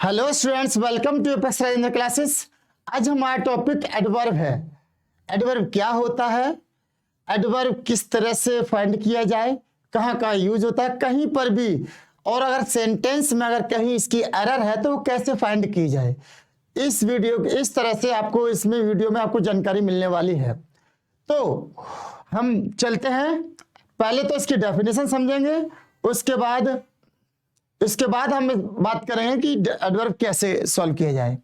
Hello students, welcome to apex Rajendra classes. आज हमारा topic adverb है। एडवर्ब क्या होता है, एडवर्ब किस तरह से फाइंड किया जाए, कहाँ कहाँ यूज होता है, कहीं पर भी, और अगर सेंटेंस में अगर कहीं इसकी एरर है तो वो कैसे फाइंड की जाए। इस तरह से आपको इसमें वीडियो में आपको जानकारी मिलने वाली है। तो हम चलते हैं, पहले तो इसकी डेफिनेशन समझेंगे, उसके बाद हम बात करेंगे कि एडवर्ब कैसे सॉल्व किया जाए।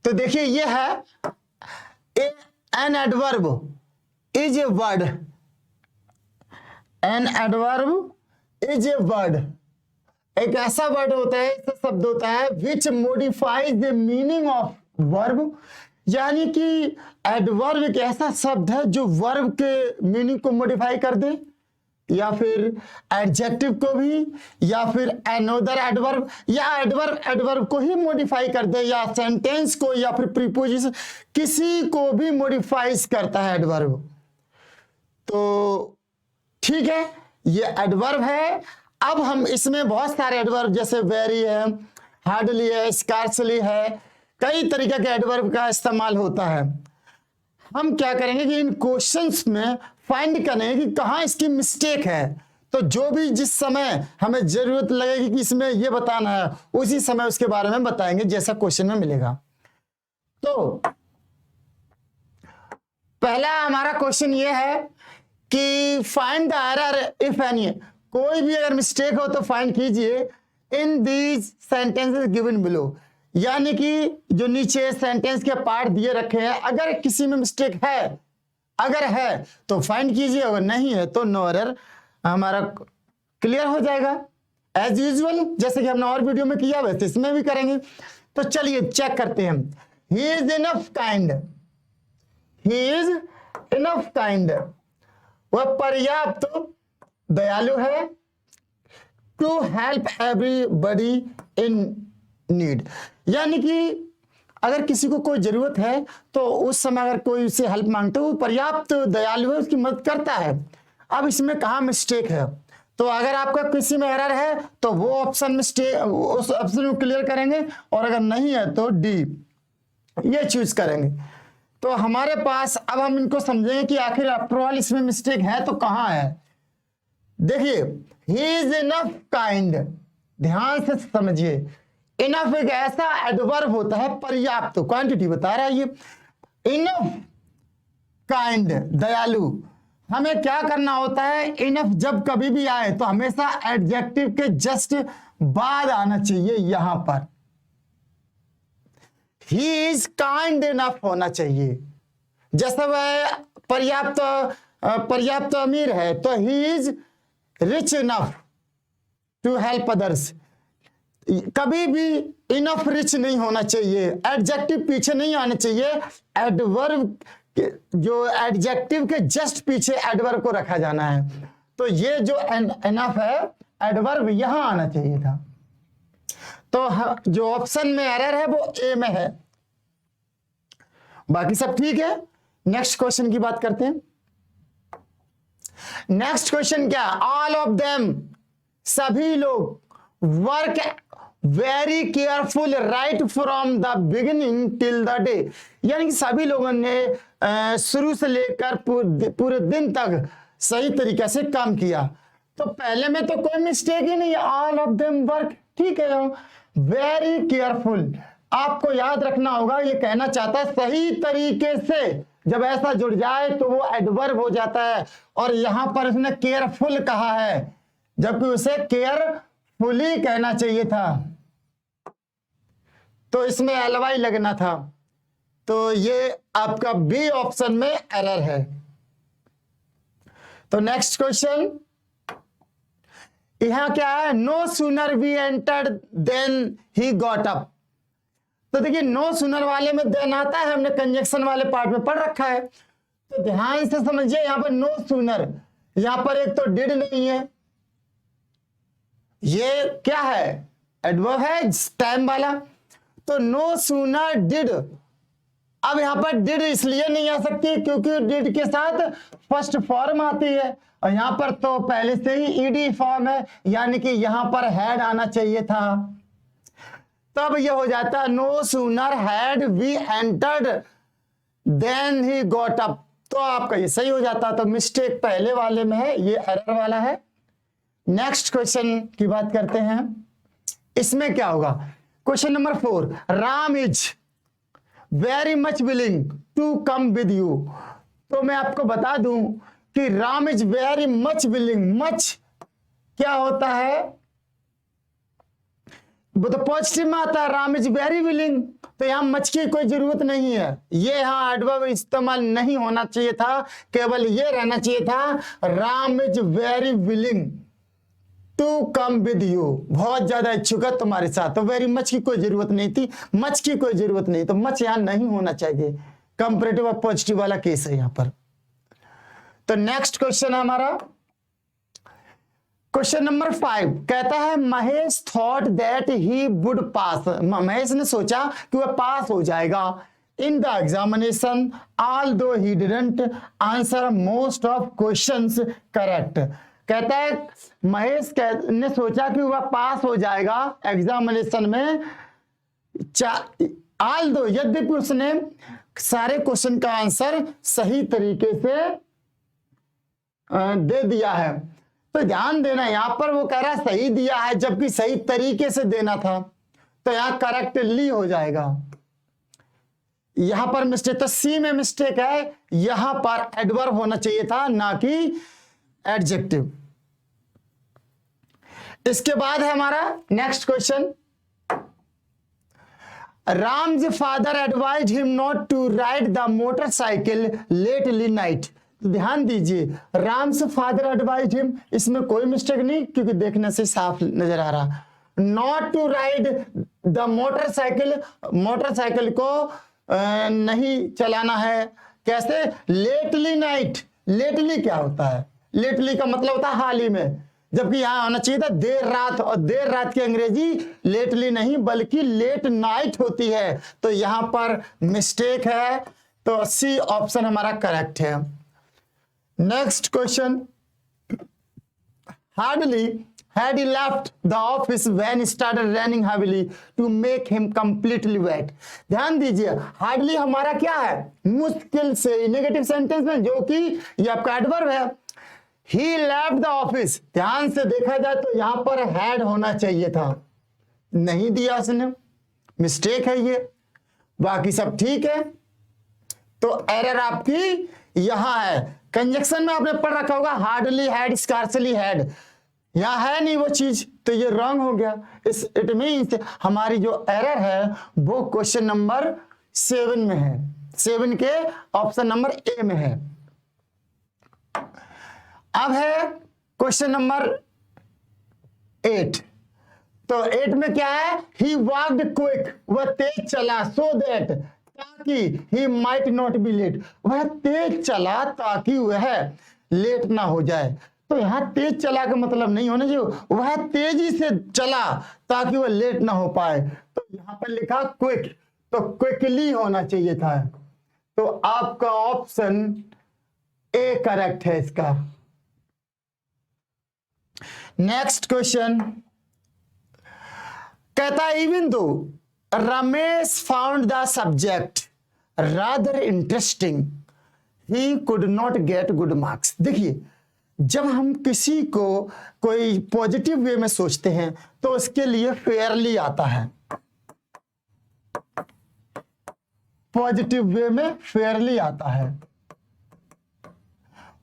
तो देखिए ये है an adverb is a word. An adverb is a word एक ऐसा वर्ड होता है, ऐसा शब्द होता है which modifies the meaning of verb. यानी कि एडवर्ब एक ऐसा शब्द है जो वर्ब के मीनिंग को मॉडिफाई कर दे, या फिर एडजेक्टिव को भी, या फिर अनदर एडवर्ब, या एडवर्ब को ही मॉडिफाई कर दे, या सेंटेंस को, या फिर प्रीपोजिशन, किसी को भी मॉडिफाइज करता है एडवर्ब। तो ठीक है, ये एडवर्ब है। अब हम इसमें बहुत सारे एडवर्ब जैसे वेरी है, हार्डली है, स्कार्सली है, कई तरीके के एडवर्ब का इस्तेमाल होता है। हम क्या करेंगे कि इन क्वेश्चंस में फाइंड करेंगे कि कहाँ इसकी मिस्टेक है। तो जो भी जिस समय हमें जरूरत लगेगी कि इसमें ये बताना है, उसी समय उसके बारे में बताएंगे जैसा क्वेश्चन में मिलेगा। तो पहला हमारा क्वेश्चन ये है कि find the error if any. कोई भी अगर मिस्टेक हो तो फाइंड कीजिए in these sentences given below. यानी कि जो नीचे सेंटेंस के पार्ट दिए रखे हैं, अगर किसी में मिस्टेक है, अगर है तो फाइंड कीजिए, अगर नहीं है तो नो एरर हमारा क्लियर हो जाएगा। एज यूजुअल जैसे कि हमने और वीडियो में किया वैसे इसमें भी करेंगे। तो चलिए चेक करते हैं। He is enough kind, he is enough kind, वह पर्याप्त दयालु है। To help everybody in need, यानी कि अगर किसी को कोई जरूरत है तो उस समय अगर कोई उससे हेल्प मांगते हो, पर्याप्त दयालु है, उसकी मदद करता है। अब इसमें कहाँ मिस्टेक है, तो अगर आपका किसी में एरर है तो वो ऑप्शन मिस्टेक, उस ऑप्शन को क्लियर करेंगे, और अगर नहीं है तो डी ये चूज करेंगे। तो हमारे पास अब हम इनको समझेंगे कि आखिर आफ्टर ऑल इसमें मिस्टेक है तो कहाँ है। देखिए ही इज इनफ काइंड, ध्यान से समझिए। इनफ एक ऐसा एडवर्ब होता है, पर्याप्त, क्वांटिटी बता रहा है ये। इनफ काइंड, दयालु। हमें क्या करना होता है, इनफ जब कभी भी आए तो हमेशा एडजेक्टिव के जस्ट बाद आना चाहिए। यहां पर ही इज काइंड इनफ होना चाहिए। जैसे वह पर्याप्त अमीर है तो he is rich enough to help others. कभी भी इनफ रिच नहीं होना चाहिए, एडजेक्टिव पीछे नहीं आने चाहिए। एडवर्ब जो एडजेक्टिव के जस्ट पीछे एडवर्ब को रखा जाना है। तो ये जो इनफ है एडवर्ब यहां आना चाहिए था। तो जो ऑप्शन में एरर है वो ए में है, बाकी सब ठीक है। नेक्स्ट क्वेश्चन की बात करते हैं। नेक्स्ट क्वेश्चन क्या, ऑल ऑफ देम, सभी लोग, work very careful right from the beginning till the day. यानी कि सभी लोगों ने शुरू से लेकर पूरे दिन तक सही तरीके से काम किया। तो पहले में तो कोई मिस्टेक ही नहीं है, ऑल ऑफ देम वर्क, ठीक है। वेरी केयरफुल, आपको याद रखना होगा, ये कहना चाहता है सही तरीके से। जब ऐसा जुड़ जाए तो वो एडवर्ब हो जाता है, और यहां पर उसने केयरफुल कहा है जबकि उसे केयरफुली कहना चाहिए था, तो इसमें एलवाई लगना था। तो ये आपका बी ऑप्शन में एरर है। तो नेक्स्ट क्वेश्चन यहां क्या है, no sooner we entered then he got up. तो देखिए नो सूनर वाले में देन आता है, हमने कंजक्शन वाले पार्ट में पढ़ रखा है। तो ध्यान से समझिए, यहां पर नो सूनर, यहां पर एक तो डिड नहीं है, ये क्या है, एडवर्ब है टाइम वाला। तो नो सूनर डिड अब यहां पर डिड इसलिए नहीं आ सकती क्योंकि डिड के साथ फर्स्ट फॉर्म आती है, और यहां पर तो पहले से ही ईडी फॉर्म है, यानी कि यहां पर हैड आना चाहिए था। तब यह हो जाता no sooner had we entered then he got up, तो आपका ये सही हो जाता। तो मिस्टेक पहले वाले में है, ये एरर वाला है। नेक्स्ट क्वेश्चन की बात करते हैं, इसमें क्या होगा। Question number 4, Ram is very much willing to come with you. तो मैं आपको बता दूं कि Ram is very much willing, much क्या होता है, वो तो पॉजिटिव में आता है, राम इज वेरी विलिंग, तो यहां मच की कोई जरूरत नहीं है, ये यहां एडवर्ब इस्तेमाल नहीं होना चाहिए था, केवल ये रहना चाहिए था Ram is very willing to come with you, बहुत ज्यादा इच्छुक है तुम्हारे साथ। तो वेरी मच की कोई जरूरत नहीं थी, मच की कोई जरूरत नहीं, तो मच यहां नहीं होना चाहिए, कंपैरेटिव और पॉजिटिव वाला केस है यहां पर। तो नेक्स्ट क्वेश्चन है हमारा क्वेश्चन नंबर 5, कहता है Mahesh thought that he would पास, महेश ने सोचा कि वह पास हो जाएगा in the examination although he didn't answer most of questions correct. कहता है महेश ने सोचा कि वह पास हो जाएगा एग्जामिनेशन में, ऑल्दो यद्यपि उसने सारे क्वेश्चन का आंसर सही तरीके से दे दिया है। तो ध्यान देना, यहां पर वो कह रहा है सही दिया है, जबकि सही तरीके से देना था, तो यहां करेक्टली हो जाएगा। यहां पर मिस्टेक, तो सी में मिस्टेक है, यहां पर एडवर्ब होना चाहिए था, ना कि एडजेक्टिव। इसके बाद है हमारा next question, Ram's father advised him not to ride the motorcycle lately night. तो ध्यान दीजिए, राम्स फादर एडवाइज्ड हिम, इसमें कोई मिस्टेक नहीं क्योंकि देखने से साफ नजर आ रहा, not to ride the motorcycle, motorcycle को नहीं चलाना है, कैसे, लेटली नाइट। लेटली क्या होता है, लेटली का मतलब होता है हाल ही में, जबकि यहां आना चाहिए था देर रात, और देर रात की अंग्रेजी लेटली नहीं बल्कि लेट नाइट होती है, तो यहां पर मिस्टेक है, तो सी ऑप्शन हमारा करेक्ट है। Next question, hardly had he left the office when it started raining heavily to make him completely wet। ध्यान दीजिए, हार्डली हमारा क्या है, मुश्किल से, नेगेटिव सेंटेंस में, जो कि ये आपका एडवर्ब है। he left the office, ध्यान से देखा जाए तो यहां पर had होना चाहिए था, नहीं दिया उसने, मिस्टेक है ये, बाकी सब ठीक है। तो एरर आपकी यहां है, कंजक्शन में आपने पढ़ रखा होगा हार्डली हैड, स्कार्सली हैड, यहां है नहीं वो चीज, तो ये रॉन्ग हो गया। इट मीन्स हमारी जो एरर है वो क्वेश्चन नंबर 7 में है, 7 के ऑप्शन नंबर ए में है। अब है क्वेश्चन नंबर 8। तो 8 में क्या है, ही वॉक्ड क्विक, वह तेज चला, सो दैट, ताकि, he might not be late, वह तेज चला ताकि वह लेट ना हो जाए। तो यहां तेज चला का मतलब नहीं होना चाहिए, वह तेजी से चला ताकि वह लेट ना हो पाए, तो यहां पर लिखा क्विक, तो क्विकली होना चाहिए था। तो आपका ऑप्शन ए करेक्ट है इसका। नेक्स्ट क्वेश्चन कहता है even though Ramesh found the subject rather interesting he could not get good marks. देखिए, जब हम किसी को कोई पॉजिटिव वे में सोचते हैं तो उसके लिए फेयरली आता है, पॉजिटिव वे में फेयरली आता है,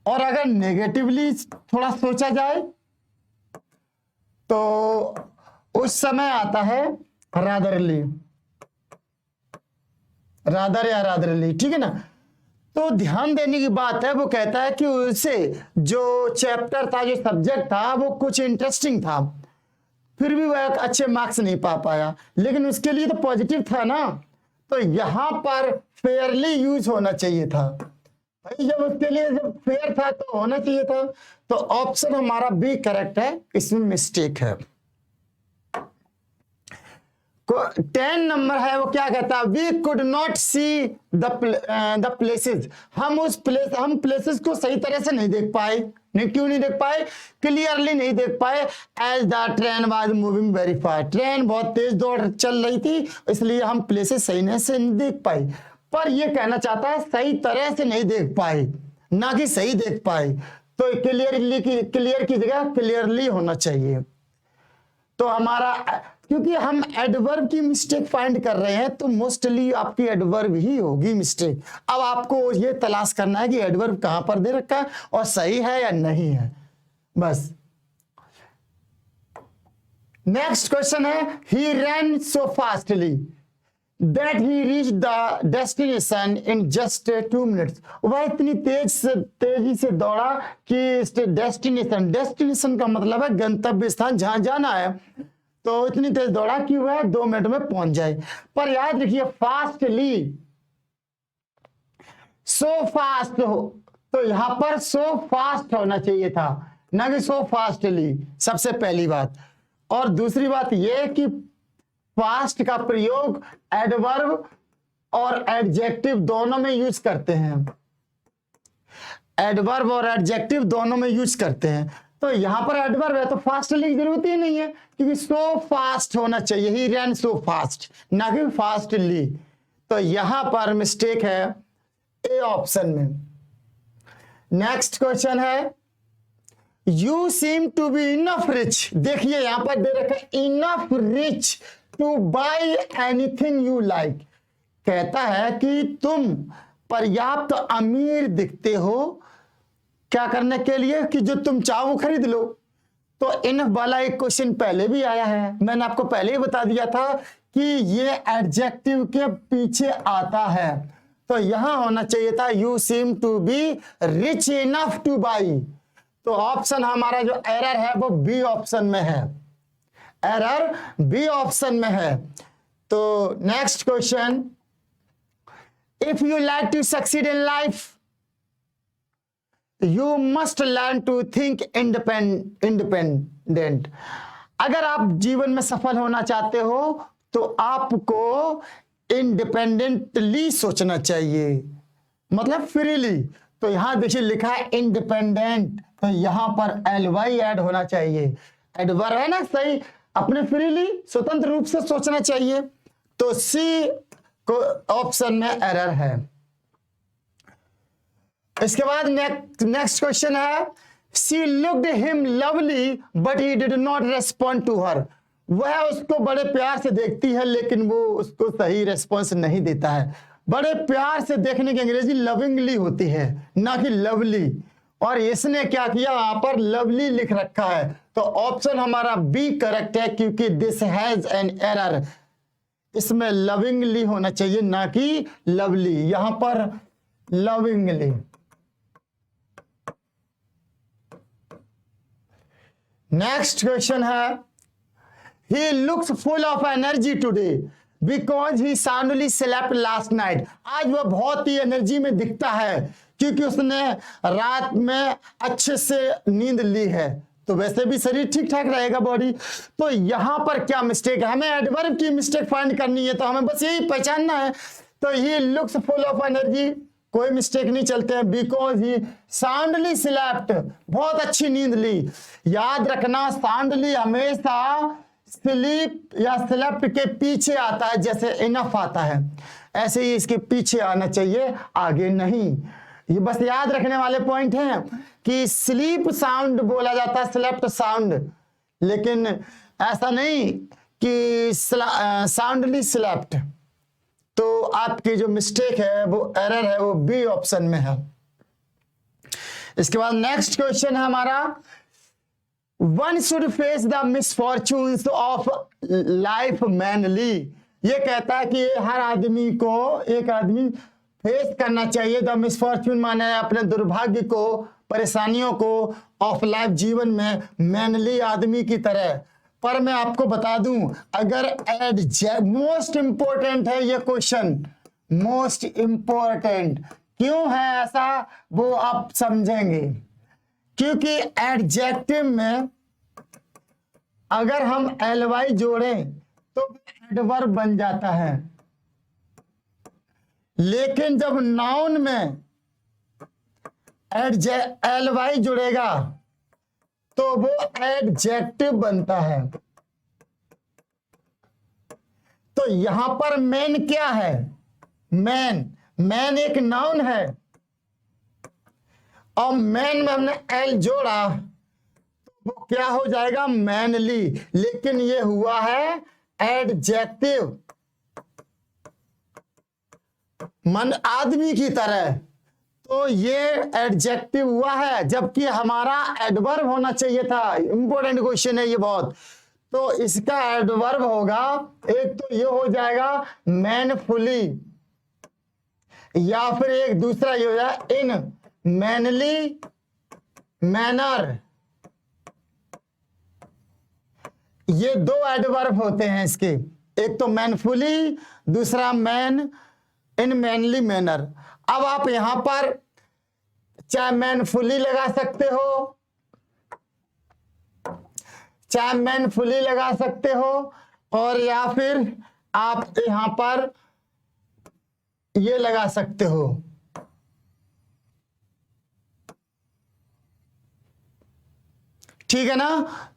और अगर नेगेटिवली थोड़ा सोचा जाए तो उस समय आता है रादरली, रादर या रादरली, ठीक है ना। तो ध्यान देने की बात है, वो कहता है कि उसे जो चैप्टर था, जो सब्जेक्ट था, वो कुछ इंटरेस्टिंग था, फिर भी वह अच्छे मार्क्स नहीं पा पाया, लेकिन उसके लिए तो पॉजिटिव था ना, तो यहां पर फेयरली यूज होना चाहिए था भाई, जब उसके लिए जब फेयर था तो होना चाहिए था। तो ऑप्शन हमारा बी करेक्ट है, इसमें मिस्टेक है। 10 नंबर है वो क्या कहता है, we could not see the places, हम प्लेसेस को सही तरह से नहीं देख पाए। नहीं, क्यों नहीं देख पाए, क्लियरली नहीं देख पाए, as the train was moving very fast, train बहुत तेज दौड़ चल रही थी, इसलिए हम प्लेसेस सही से नहीं देख पाए। पर ये कहना चाहता है सही तरह से नहीं देख पाए, ना कि सही देख पाए। तो क्लियर की जगह क्लियरली होना चाहिए। तो हमारा, क्योंकि हम एडवर्ब की मिस्टेक फाइंड कर रहे हैं, तो मोस्टली आपकी एडवर्ब ही होगी मिस्टेक। अब आपको ये तलाश करना है कि एडवर्ब कहां पर दे रखा है और सही है या नहीं है, बस। नेक्स्ट क्वेश्चन है, he ran so fastly that he reach the destination in just 2 minutes, वह इतनी तेजी से दौड़ा कि डेस्टिनेशन का मतलब है गंतव्य स्थान, जहां जाना है, तो इतनी तेज दौड़ा कि वह 2 मिनट में पहुंच जाए। पर याद रखिए फास्टली, सो फास्ट हो, तो यहां पर सो फास्ट होना चाहिए था, ना कि सो फास्टली, सबसे पहली बात। और दूसरी बात यह कि फास्ट का प्रयोग एडवर्ब और एडजेक्टिव दोनों में यूज करते हैं, एडवर्ब और एडजेक्टिव दोनों में यूज करते हैं। तो यहां पर एडवर्ब है तो फास्टली की जरूरत ही नहीं है, क्योंकि सो फास्ट होना चाहिए, ही रैन सो फास्ट, ना कि फास्टली। तो यहां पर मिस्टेक है ए ऑप्शन में। नेक्स्ट क्वेश्चन है, you seem to be enough rich, देखिए यहां पर दे रखा है enough rich to buy anything you like, कहता है कि तुम पर्याप्त अमीर दिखते हो क्या करने के लिए, कि जो तुम चाहो खरीद लो। तो इनफ वाला एक क्वेश्चन पहले भी आया है, मैंने आपको पहले ही बता दिया था कि ये एडजेक्टिव के पीछे आता है। तो यहां होना चाहिए था you seem to be rich enough to buy. तो ऑप्शन हमारा जो एरर है वो बी ऑप्शन में है, एरर बी ऑप्शन में है। तो next question, if you like to succeed in life you must learn to think independent, अगर आप जीवन में सफल होना चाहते हो तो आपको इंडिपेंडेंटली सोचना चाहिए, मतलब फ्रीली। तो यहां देखिए लिखा है इंडिपेंडेंट, तो यहां पर एलवाई ऐड होना चाहिए, एडवर्ब है ना, सही, अपने फ्रीली स्वतंत्र रूप से सोचना चाहिए। तो सी को ऑप्शन में एरर है। इसके बाद नेक्स्ट क्वेश्चन है, she looked him lovely but he did not respond to her, वह उसको बड़े प्यार से देखती है लेकिन वो उसको सही रेस्पॉन्स नहीं देता है। बड़े प्यार से देखने की अंग्रेजी लविंगली होती है, ना कि लवली, और इसने क्या किया, यहां पर लवली लिख रखा है। तो ऑप्शन हमारा बी करेक्ट है, क्योंकि दिस हैज एन एरर, इसमें लविंगली होना चाहिए ना कि लवली, यहां पर लविंगली। नेक्स्ट क्वेश्चन है, he looks full of energy today because he soundly slept last night, आज वह बहुत ही एनर्जी में दिखता है क्योंकि उसने रात में अच्छे से नींद ली है। तो वैसे भी शरीर ठीक ठाक रहेगा बॉडी। तो यहां पर क्या मिस्टेक है, हमें एडवर्ब की मिस्टेक फाइंड करनी है, तो हमें बस यही पहचानना है। तो he looks full of energy, कोई मिस्टेक नहीं चलते हैं, बिकॉज ही साउंडली स्लेप्ट, बहुत अच्छी नींद ली। याद रखना साउंडली हमेशा स्लीप या स्लेप्ट के पीछे आता है, जैसे इनफ आता है ऐसे ही इसके पीछे आना चाहिए, आगे नहीं। ये बस याद रखने वाले पॉइंट हैं कि स्लीप साउंड बोला जाता है, स्लेप्ट साउंड, लेकिन ऐसा नहीं कि साउंडली स्लेप्ट। तो आपकी जो मिस्टेक है वो एरर है, वो बी ऑप्शन में है। इसके बाद नेक्स्ट क्वेश्चन है हमारा, one should face the misfortunes of life manly, ये कहता है कि हर आदमी को, एक आदमी फेस करना चाहिए द मिसफॉर्चून, माने अपने दुर्भाग्य को, परेशानियों को, ऑफ लाइफ जीवन में, मैनली आदमी की तरह। पर मैं आपको बता दूं, अगर मोस्ट इंपॉर्टेंट है ये क्वेश्चन, मोस्ट इंपॉर्टेंट क्यों है ऐसा वो आप समझेंगे, क्योंकि एडजेक्टिव में अगर हम एलवाई जोड़ें तो एडवर्ब बन जाता है। लेकिन जब नाउन में ly जुड़ेगा तो वो एडजेक्टिव बनता है। तो यहां पर मैन क्या है? मैन एक नाउन है और मैन में हमने एल जोड़ा तो वो क्या हो जाएगा? मैनली। लेकिन ये हुआ है एडजेक्टिव, मन आदमी की तरह, तो ये एडजेक्टिव हुआ है, जबकि हमारा एडवर्ब होना चाहिए था। इंपॉर्टेंट क्वेश्चन है ये बहुत। तो इसका एडवर्ब होगा, एक तो ये हो जाएगा मैनफुली, या फिर एक दूसरा ये हो जाएगा इन मैनली मैनर। ये दो एडवर्ब होते हैं इसके, एक तो मैनफुली, दूसरा मैन इन मैनली मैनर। अब आप यहां पर चाहे मैनफुली लगा सकते हो, चाहे मैनफुली लगा सकते हो, और या फिर आप यहां पर ये लगा सकते हो। ठीक है ना?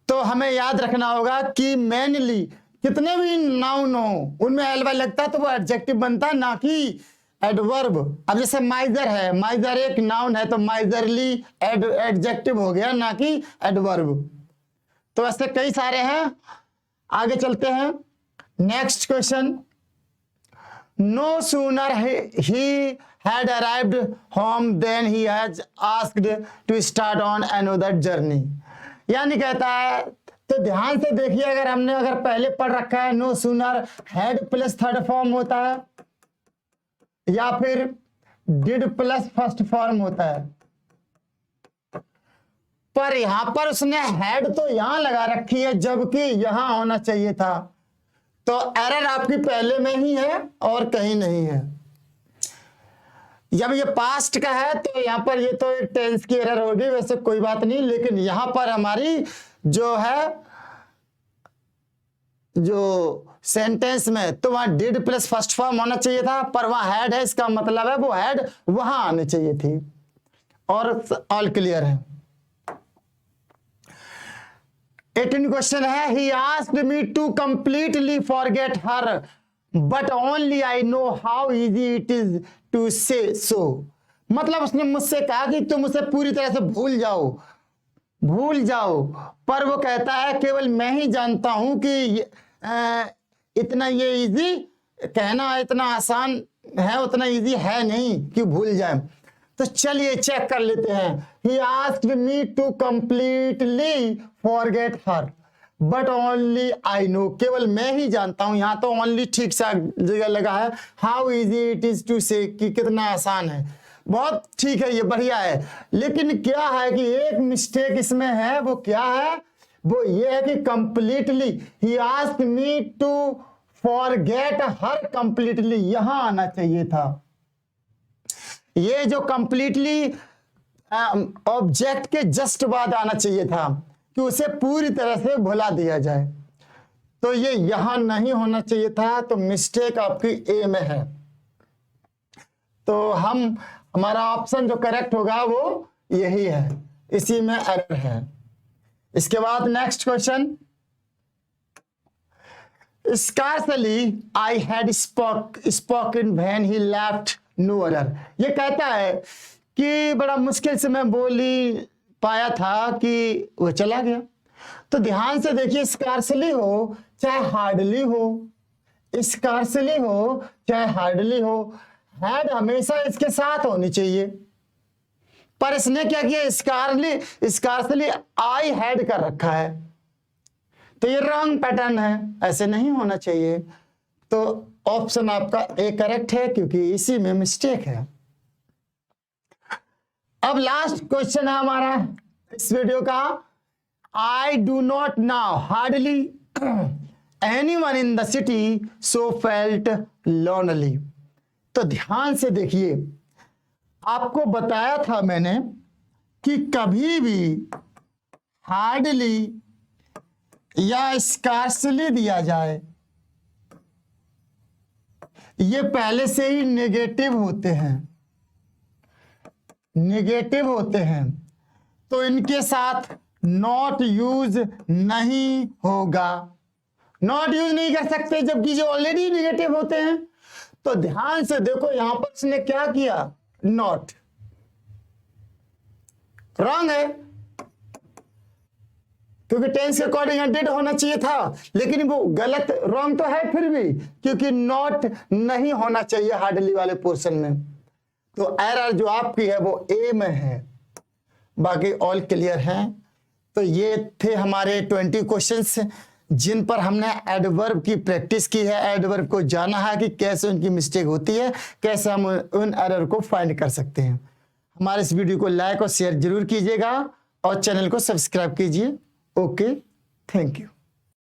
तो हमें याद रखना होगा कि मैनली कितने भी नाउन हो उनमें एल लगता है तो वो एडजेक्टिव बनता है, ना कि एडवर्ब। अब जैसे माइजर है, माइजर एक नाउन है तो माइजरली एडजेक्टिव हो गया, ना कि एडवर्ब। तो ऐसे कई सारे हैं। आगे चलते हैं। Next question, no sooner he had arrived home than he has asked to start on another journey। यानी कहता है, तो ध्यान से देखिए, अगर पहले पढ़ रखा है no sooner had plus third form होता है, या फिर डिड प्लस फर्स्ट फॉर्म होता है, पर यहां पर उसने हैड तो यहां लगा रखी है जबकि यहां होना चाहिए था। तो एरर आपकी पहले में ही है और कहीं नहीं है। जब ये पास्ट का है तो यहां पर ये तो एक टेंस की एरर होगी, वैसे कोई बात नहीं, लेकिन यहां पर हमारी जो है जो सेंटेंस में तो वहां डिड प्लस फर्स्ट फॉर्म होना चाहिए था, पर वहां हैड है, इसका मतलब है वो हैड वहां आने चाहिए थी। और ऑल क्लियर है। 18 क्वेश्चन है, he asked me to completely forget her but only I know how easy it is to say so. मतलब उसने मुझसे कहा कि तुम उसे पूरी तरह से भूल जाओ, पर वो कहता है केवल मैं ही जानता हूं कि इतना ये इजी कहना इतना आसान है, उतना इजी है नहीं कि भूल जाए। तो चलिए चेक कर लेते हैं। He asked me to completely forget her, but only I know, केवल मैं ही जानता हूं। यहां तो only ठीक सा जगह लगा है। How easy it is to say, कि कितना आसान है। बहुत ठीक है, ये बढ़िया है। लेकिन क्या है कि एक मिस्टेक इसमें है, वो क्या है? वो ये है कि completely, he asked me to forget her completely, यहां आना चाहिए था। ये जो कंप्लीटली ऑब्जेक्ट के जस्ट बाद आना चाहिए था कि उसे पूरी तरह से भुला दिया जाए, तो ये यहां नहीं होना चाहिए था। तो मिस्टेक आपकी ए में है। तो हमारा ऑप्शन जो करेक्ट होगा वो यही है, इसी में एरर है। इसके बाद next question, scarcely I had spoken when he left no other। ये कहता है कि बड़ा मुश्किल से मैं बोली पाया था कि वो चला गया। तो ध्यान से देखिए, स्कार्सली हो चाहे हार्डली हो, स्कार्सली हो चाहे हार्डली हो, हैड हमेशा इसके साथ होनी चाहिए, पर इसने क्या किया, स्कार्सली आई हैड कर रखा है, तो ये रॉन्ग पैटर्न है, ऐसे नहीं होना चाहिए। तो ऑप्शन आपका ए करेक्ट है, क्योंकि इसी में मिस्टेक है। अब लास्ट क्वेश्चन है हमारा इस वीडियो का, I do not now hardly anyone in the city so felt lonely. तो ध्यान से देखिए, आपको बताया था मैंने कि कभी भी हार्डली या स्कार्सली दिया जाए ये पहले से ही नेगेटिव होते हैं, नेगेटिव होते हैं, तो इनके साथ नॉट यूज नहीं होगा, नॉट यूज नहीं कर सकते जबकि जो ऑलरेडी नेगेटिव होते हैं। तो ध्यान से देखो यहां पर इसने क्या किया, नॉट, रॉन्ग है क्योंकि टेंस के अकॉर्डिंग डिड होना चाहिए था, लेकिन वो गलत, रॉन्ग तो है फिर भी, क्योंकि नॉट नहीं होना चाहिए हार्डली वाले पोर्शन में। तो एरर जो आपकी है वो ए में है, बाकी ऑल क्लियर है। तो ये थे हमारे 20 क्वेश्चंस जिन पर हमने एडवर्ब की प्रैक्टिस की है, एडवर्ब को जाना है कि कैसे उनकी मिस्टेक होती है, कैसे हम उन एरर को फाइंड कर सकते हैं। हमारे इस वीडियो को लाइक और शेयर जरूर कीजिएगा और चैनल को सब्सक्राइब कीजिए। Okay, thank you.